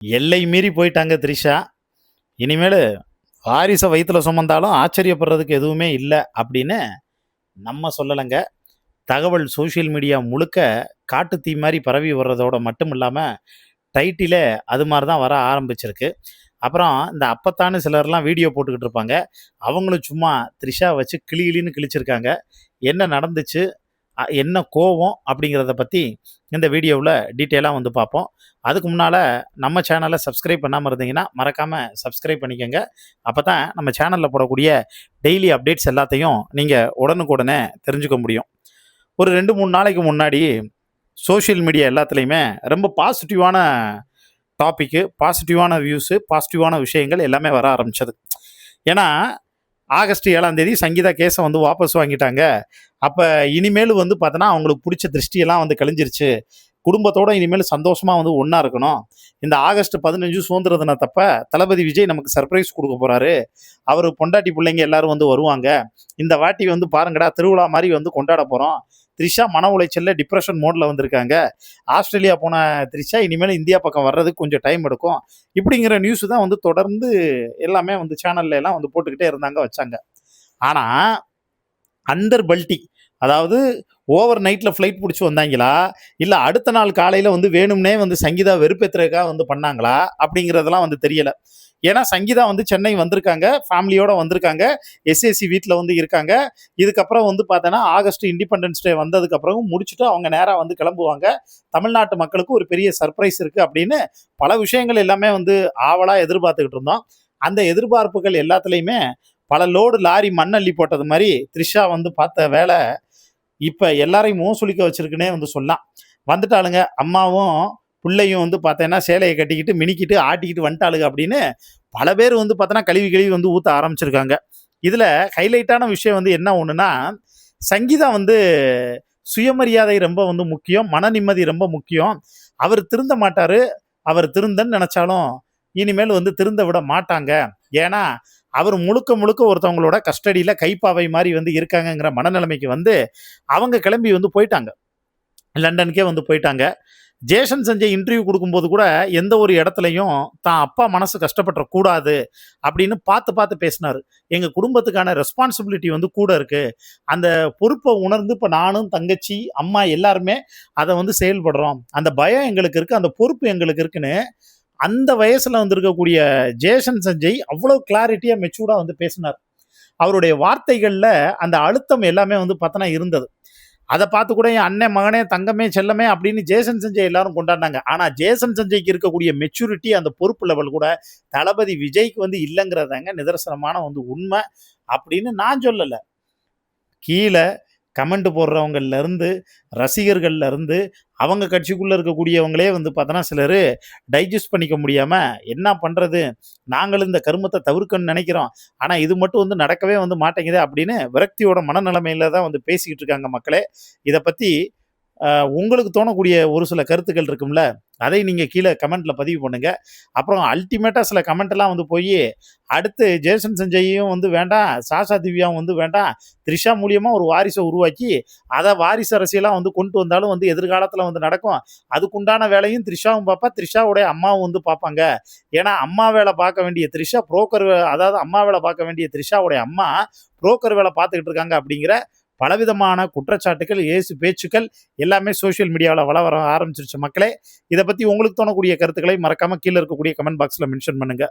எல்லை மீறி போயிட்டாங்க த்ரிஷா. இனிமேலு வாரிச வயித்துல சுமந்தாலும் ஆச்சரியப்படுறதுக்கு எதுவுமே இல்ல அப்படின்னு நம்ம சொல்லலங்க. தகவல் சோசியல் மீடியா முழுக்க காட்டுத் தீ மாரி பரவி வர்றதோட மட்டும் இல்லாம, டைட்டிலே அது மாரி தான் வர ஆரம்பிச்சிருக்கு. அப்புறம் இந்த அப்பத்தான்னு சிலர்லாம் வீடியோ போட்டுக்கிட்டு இருப்பாங்க. அவங்களும் சும்மா த்ரிஷாவ வச்சு கிளி கிளின்னு கிழிச்சிருக்காங்க. என்ன நடந்துச்சு? என்ன கோவம்? அப்படிங்கிறத பத்தி இந்த வீடியோவுல டீட்டெயிலா வந்து பார்ப்போம். அதுக்கு முன்னால நம்ம சேனல சப்ஸ்கிரைப் பண்ணாம இருந்தீங்கன்னா, மறக்காம சப்ஸ்கிரைப் பண்ணிக்கங்க. அப்பதான் நம்ம சேனல்ல போடக்கூடிய டெய்லி அப்டேட்ஸ் எல்லாத்தையும் நீங்க உடனுக்குடனே தெரிஞ்சுக்க முடியும். ஒரு 2, 3 நாளைக்கு முன்னாடி சோசியல் மீடியா எல்லாத்துலயுமே ரொம்ப பாசிட்டிவான டாபிக்கு, பாசிட்டிவான வியூஸு, பாசிட்டிவான விஷயங்கள் எல்லாமே வர ஆரம்பிச்சது. ஏன்னா, ஆகஸ்ட் 7ஆம் தேதி சங்கீதா கேஸ வந்து வாபஸ் வாங்கிட்டாங்க. அப்ப இனிமேலு வந்து பார்த்தோன்னா, அவங்களுக்கு புடிச்ச திருஷ்டியெல்லாம் வந்து கழிஞ்சிருச்சு. குடும்பத்தோட இனிமேல் சந்தோஷமா வந்து ஒண்ணா இருக்கணும். இந்த ஆகஸ்ட் 15 சுதந்திர தினத்தப்ப தளபதி விஜய் நமக்கு சர்ப்ரைஸ் குடுக்க போறாரு. அவரு பொண்டாட்டி புள்ளைங்க எல்லாரும் வந்து வருவாங்க. இந்த வாட்டி வந்து பாருங்கடா திருவிழா மாரி வந்து கொண்டாட போறோம். த்ரிஷா மன உளைச்சல்ல டிப்ரஷன் மோட்ல வந்திருக்காங்க. ஆஸ்திரேலியா போன த்ரிஷா இனிமேல் இந்தியா பக்கம் வர்றதுக்கு கொஞ்சம் டைம் எடுக்கும். இப்படிங்கிற நியூஸ் தான் வந்து தொடர்ந்து எல்லாமே வந்து சேனல்ல எல்லாம் வந்து போட்டுக்கிட்டே இருந்தாங்க, வச்சாங்க. ஆனா, அண்டர் பல்டி அதாவது ஓவர் நைட்ல ஃப்ளைட் புடிச்சு வந்தாய்ங்களா? இல்ல அடுத்த நாள் காலையில வந்து வேணும்னே வந்து சங்கீதா வெறுப்பேத்துறதுக்காக வந்து பண்ணாங்களா? அப்படிங்கிறதெல்லாம் வந்து தெரியல. ஏன்னா சங்கீதா வந்து சென்னை வந்திருக்காங்க. ஃபேமிலியோட வந்திருக்காங்க. எஸ்ஏசி வீட்ல வந்து இருக்காங்க. இதுக்கப்புறம் வந்து பார்த்தோன்னா, ஆகஸ்ட் இண்டிபெண்டன்ஸ் டே வந்ததுக்கப்புறம் முடிச்சுட்டு அவங்க நேரா வந்து கிளம்புவாங்க. தமிழ்நாட்டு மக்களுக்கு ஒரு பெரிய சர்ப்ரைஸ் இருக்கு அப்படின்னு பல விஷயங்கள் எல்லாமே வந்து ஆவலா எதிர்பார்த்துக்கிட்டு இருந்தோம். அந்த எதிர்பார்ப்புகள் எல்லாத்துலயுமே பல லோடு லாரி மண் அள்ளி போட்டது மாரி த்ரிஷா வந்து பார்த்த வேலை இப்ப எல்லாரையும் சுளிக்க வச்சிருக்குன்னே வந்து சொல்லலாம். வந்துட்டாளுங்க. அம்மாவும், புள்ளையும் வந்து பார்த்தேன்னா, சேலைய கட்டிக்கிட்டு, மினிக்கிட்டு, ஆட்டிக்கிட்டு வந்துட்டாளுங்க அப்படின்னு, பல பேர் வந்து பார்த்தோன்னா, கழுவி கழுவி வந்து ஊத்த ஆரம்பிச்சிருக்காங்க. இதுல ஹைலைட்டான விஷயம் வந்து என்ன ஒண்ணுன்னா, சங்கீதா வந்து சுயமரியாதை ரொம்ப வந்து முக்கியம். மன நிம்மதி ரொம்ப முக்கியம். அவர் திருந்த மாட்டாரு. அவர் திருந்தன்னு நெனச்சாலும், இனிமேல் வந்து திருந்த விட மாட்டாங்க. ஏன்னா, அவர் முழுக்க முழுக்க ஒருத்தவங்களோட கஸ்டடியில கைப்பாவை மாரி வந்து இருக்காங்கங்கிற மனநிலைமைக்கு வந்து, அவங்க கிளம்பி வந்து போயிட்டாங்க. லண்டனுக்கே வந்து போயிட்டாங்க. ஜேசன் சஞ்சய் இன்டர்வியூ குடுக்கும்போது கூட, எந்த ஒரு இடத்துலயும் தான் அப்பா மனசு கஷ்டப்பட்டுறக் கூடாது அப்படின்னு பார்த்து பார்த்து பேசினாரு. எங்க குடும்பத்துக்கான ரெஸ்பான்சிபிலிட்டி வந்து கூட இருக்கு. அந்த பொறுப்ப உணர்ந்து இப்ப நானும், தங்கச்சி, அம்மா எல்லாருமே அத வந்து செயல்படுறோம். அந்த பயம் எங்களுக்கு இருக்கு. அந்த பொறுப்பு எங்களுக்கு இருக்குன்னு, அந்த வயசுல வந்திருக்கக்கூடிய ஜேசன் சஞ்சய் அவ்வளவு கிளாரிட்டியா, மெச்சூர்டா வந்து பேசினார். அவருடைய வார்த்தைகள்ல அந்த அழுத்தம் எல்லாமே வந்து பார்த்தோன்னா இருந்தது. அத பார்த்து கூட என் அண்ணன், மகனே, தங்கமே, செல்லமே அப்படின்னு ஜேசன் சஞ்சய் எல்லாரும் கொண்டாடினாங்க. ஆனா ஜேசன் சஞ்சய்க்கு இருக்கக்கூடிய மெச்சூரிட்டி, அந்த பொறுப்பு லெவல் கூட தளபதி விஜய்க்கு வந்து இல்லங்கிறதாங்க நிதர்சனமான வந்து உண்மை அப்படின்னு நான் சொல்லல. கீழ கமெண்ட் போடுறவங்கள்ல இருந்து, ரசிகர்கள்ல இருந்து, அவங்க கட்சிக்குள்ள இருக்கக்கூடியவங்களே வந்து பார்த்தோன்னா, சிலரு டைஜஸ்ட் பண்ணிக்க முடியாம, "என்ன பண்றது? நாங்களும் இந்த கருமத்த தவிர்க்கணும்னு நெனைக்கிறோம். ஆனா இது மட்டும் வந்து நடக்கவே வந்து மாட்டேங்குதே" அப்படின்னு விரக்தியோட மனநிலைமையில தான் வந்து பேசிக்கிட்டு இருக்காங்க மக்களே. இத பத்தி உங்களுக்கு தோணக்கூடிய ஒரு சில கருத்துக்கள் இருக்கும்ல, அதை நீங்க கீழ கமெண்ட்ல பதிவு பண்ணுங்க. அப்புறம் அல்டிமேட்டா சில கமெண்ட்லாம் வந்து போயி, அடுத்து ஜேசன் சஞ்சயும் வந்து வேண்டாம், சாஷா திவ்யாவும் வந்து வேண்டாம், த்ரிஷா மூலியமா ஒரு வாரிச உருவாக்கி, அத வாரிசு அரசியலா வந்து கொண்டு வந்தாலும் வந்து எதிர்காலத்துல வந்து நடக்கும். அதுக்குண்டான வேலையும் த்ரிஷாவும் பாப்பா, த்ரிஷாவுடைய அம்மாவும் வந்து பாப்பாங்க. ஏன்னா, அம்மா வேல பார்க்க வேண்டிய த்ரிஷா புரோக்கர் அதாவது அம்மா வேல பார்க்க வேண்டிய த்ரிஷாவுடைய அம்மா, புரோக்கர் வேல பார்த்துக்கிட்டு இருக்காங்க அப்படிங்கிற பலவிதமான குற்றச்சாட்டுகள், ஏசு பேச்சுக்கள் எல்லாமே சோசியல் மீடியால வர ஆரம்பிச்சிருச்சு மக்களே. இத பத்தி உங்களுக்கு தோணக்கூடிய கருத்துக்களை மறக்காம கீழ இருக்கக்கூடிய கமெண்ட் பாக்ஸ்ல மென்ஷன் பண்ணுங்க.